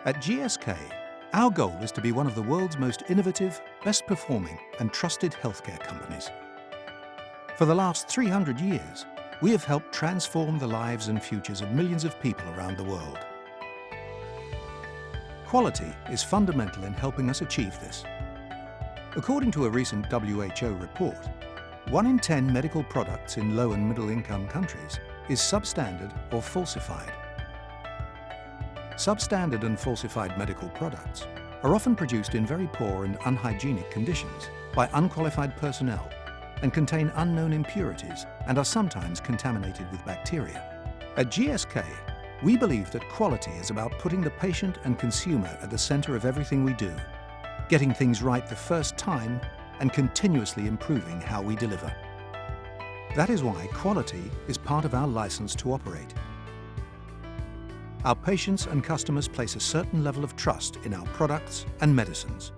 At GSK, our goal is to be one of the world's most innovative, best performing and trusted healthcare companies. For the last 300 years, we have helped transform the lives and futures of millions of people around the world. Quality is fundamental in helping us achieve this. According to a recent WHO report, 1 in 10 medical products in low and middle income countries is substandard or falsified. Substandard and falsified medical products are often produced in very poor and unhygienic conditions by unqualified personnel and contain unknown impurities and are sometimes contaminated with bacteria. At GSK, we believe that quality is about putting the patient and consumer at the center of everything we do, getting things right the first time and continuously improving how we deliver. That is why quality is part of our license to operate. Our patients and customers place a certain level of trust in our products and medicines.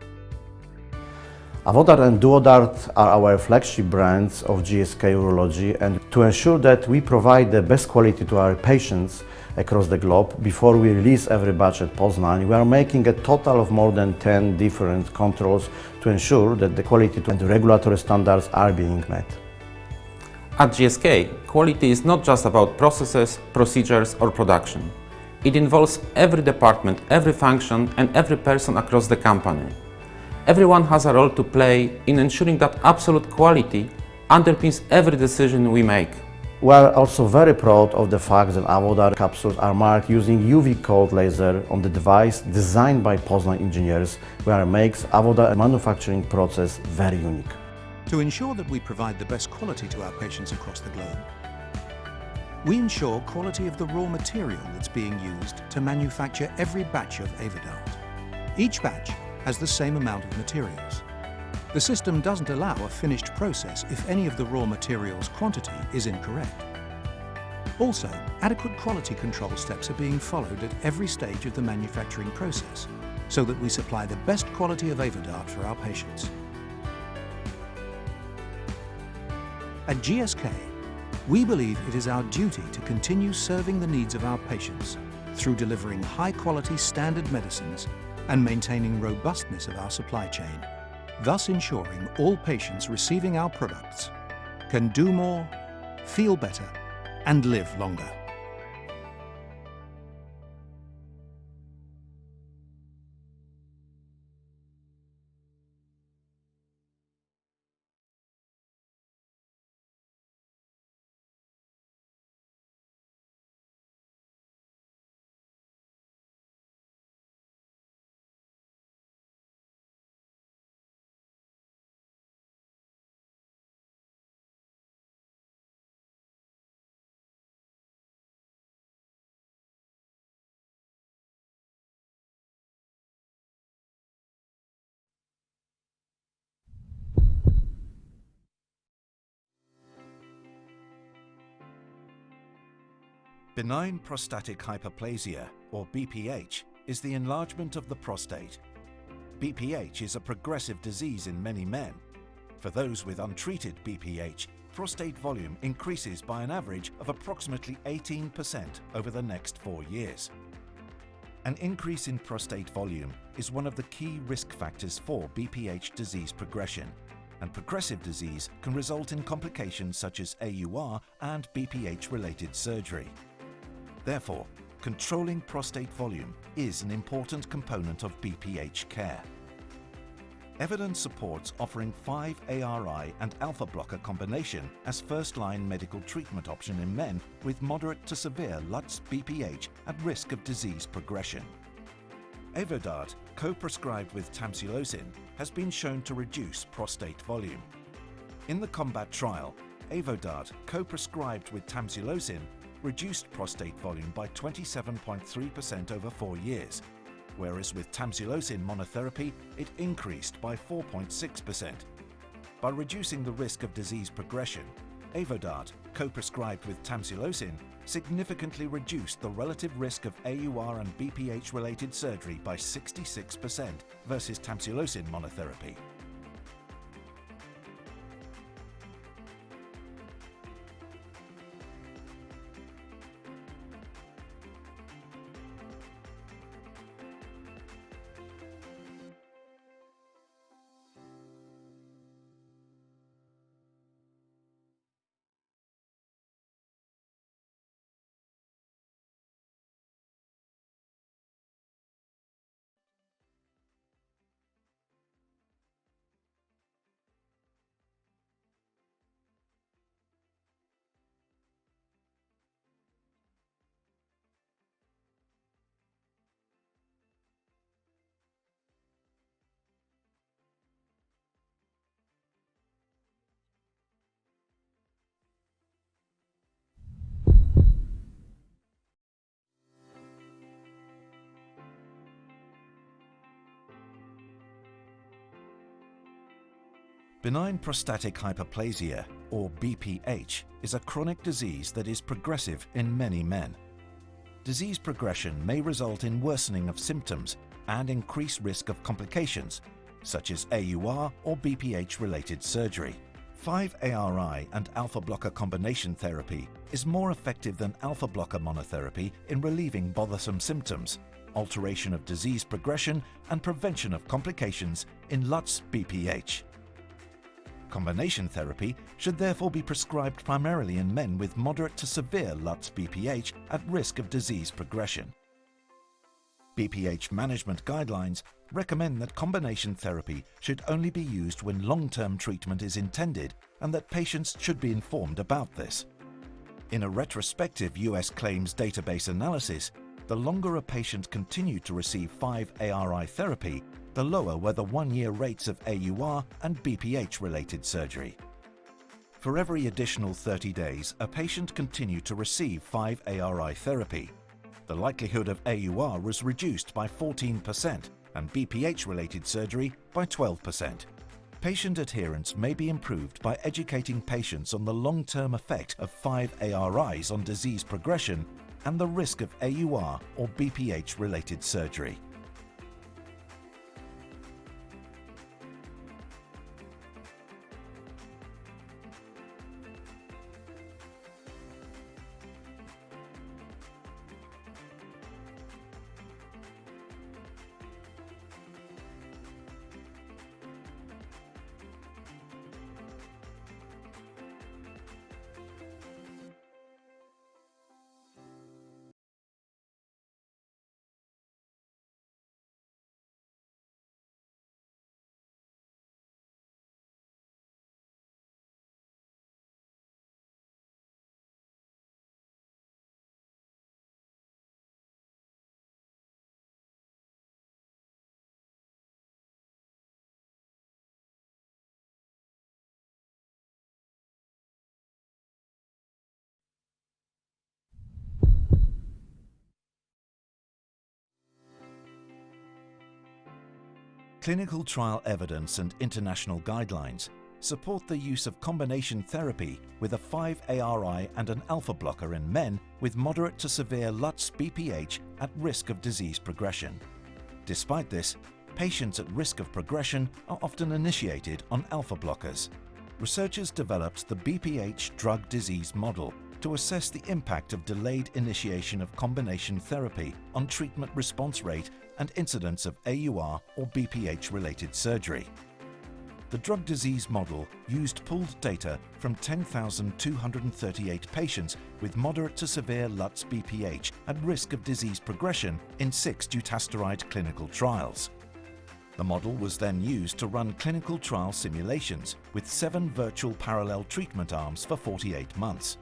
Avodart and Duodart are our flagship brands of GSK Urology, and to ensure that we provide the best quality to our patients across the globe, before we release every batch at Poznań, we are making a total of more than 10 different controls to ensure that the quality and regulatory standards are being met. At GSK, quality is not just about processes, procedures or production. It involves every department, every function and every person across the company. Everyone has a role to play in ensuring that absolute quality underpins every decision we make. We are also very proud of the fact that Avodart capsules are marked using UV cold laser on the device designed by Poznań engineers, where makes Avodart manufacturing process very unique. To ensure that we provide the best quality to our patients across the globe, we ensure quality of the raw material that's being used to manufacture every batch of Avodart. Each batch has the same amount of materials. The system doesn't allow a finished process if any of the raw material's quantity is incorrect. Also, adequate quality control steps are being followed at every stage of the manufacturing process, so that we supply the best quality of Avodart for our patients. At GSK, we believe it is our duty to continue serving the needs of our patients through delivering high-quality standard medicines and maintaining robustness of our supply chain, thus ensuring all patients receiving our products can do more, feel better, and live longer. Benign prostatic hyperplasia, or BPH, is the enlargement of the prostate. BPH is a progressive disease in many men. For those with untreated BPH, prostate volume increases by an average of approximately 18% over the next 4 years. An increase in prostate volume is one of the key risk factors for BPH disease progression, and progressive disease can result in complications such as AUR and BPH-related surgery. Therefore, controlling prostate volume is an important component of BPH care. Evidence supports offering 5-ARI and alpha blocker combination as first-line medical treatment option in men with moderate to severe LUTS BPH at risk of disease progression. Avodart, co-prescribed with tamsulosin, has been shown to reduce prostate volume. In the COMBAT trial, Avodart, co-prescribed with tamsulosin, reduced prostate volume by 27.3% over 4 years, whereas with tamsulosin monotherapy, it increased by 4.6%. By reducing the risk of disease progression, Avodart, co-prescribed with tamsulosin, significantly reduced the relative risk of AUR and BPH-related surgery by 66% versus tamsulosin monotherapy. Benign prostatic hyperplasia, or BPH, is a chronic disease that is progressive in many men. Disease progression may result in worsening of symptoms and increased risk of complications, such as AUR or BPH-related surgery. 5-ARI and alpha blocker combination therapy is more effective than alpha blocker monotherapy in relieving bothersome symptoms, alteration of disease progression, and prevention of complications in LUTS BPH. Combination therapy should therefore be prescribed primarily in men with moderate to severe LUTS BPH at risk of disease progression. BPH management guidelines recommend that combination therapy should only be used when long-term treatment is intended and that patients should be informed about this. In a retrospective US claims database analysis, the longer a patient continued to receive 5-ARI therapy, the lower were the one-year rates of AUR and BPH-related surgery. For every additional 30 days, a patient continued to receive 5-ARI therapy. The likelihood of AUR was reduced by 14% and BPH-related surgery by 12%. Patient adherence may be improved by educating patients on the long-term effect of 5-ARIs on disease progression and the risk of AUR or BPH-related surgery. Clinical trial evidence and international guidelines support the use of combination therapy with a 5-ARI and an alpha blocker in men with moderate to severe LUTS BPH at risk of disease progression. Despite this, patients at risk of progression are often initiated on alpha blockers. Researchers developed the BPH drug disease model to assess the impact of delayed initiation of combination therapy on treatment response rate and incidence of AUR or BPH-related surgery. The drug disease model used pooled data from 10,238 patients with moderate to severe LUTS BPH at risk of disease progression in 6 dutasteride clinical trials. The model was then used to run clinical trial simulations with 7 virtual parallel treatment arms for 48 months.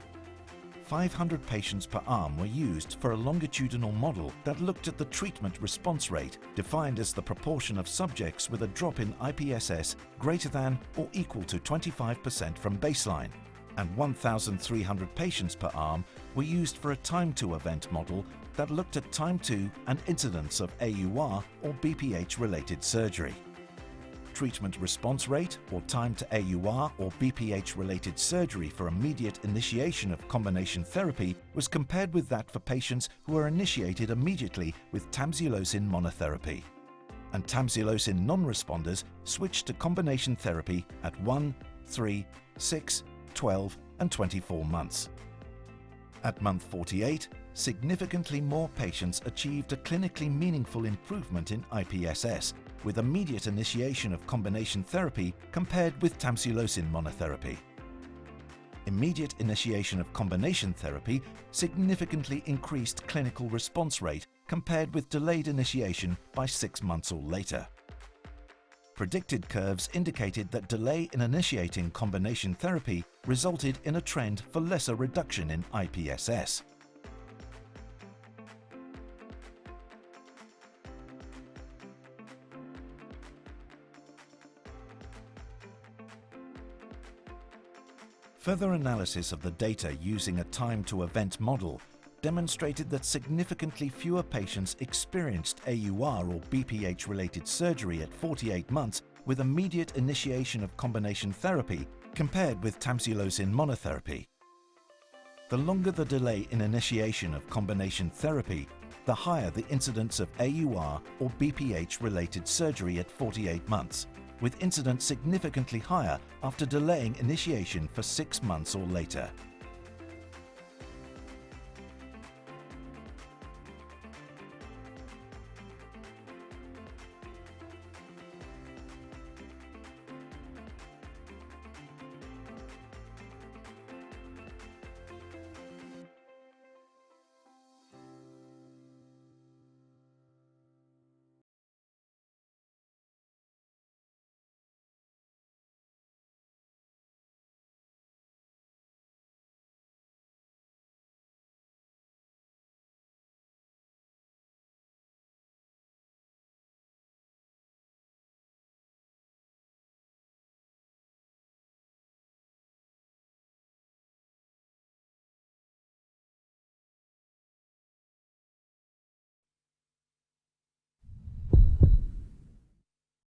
500 patients per arm were used for a longitudinal model that looked at the treatment response rate, defined as the proportion of subjects with a drop in IPSS greater than or equal to 25% from baseline, and 1,300 patients per arm were used for a time-to event model that looked at time to and incidence of AUR or BPH-related surgery. Treatment response rate, or time to AUR or BPH-related surgery for immediate initiation of combination therapy, was compared with that for patients who were initiated immediately with tamsulosin monotherapy. And tamsulosin non-responders switched to combination therapy at 1, 3, 6, 12, and 24 months. At month 48, significantly more patients achieved a clinically meaningful improvement in IPSS, with immediate initiation of combination therapy compared with tamsulosin monotherapy. Immediate initiation of combination therapy significantly increased clinical response rate compared with delayed initiation by 6 months or later. Predicted curves indicated that delay in initiating combination therapy resulted in a trend for lesser reduction in IPSS. Further analysis of the data using a time-to-event model demonstrated that significantly fewer patients experienced AUR or BPH-related surgery at 48 months with immediate initiation of combination therapy compared with tamsulosin monotherapy. The longer the delay in initiation of combination therapy, the higher the incidence of AUR or BPH-related surgery at 48 months, with incidence significantly higher after delaying initiation for 6 months or later.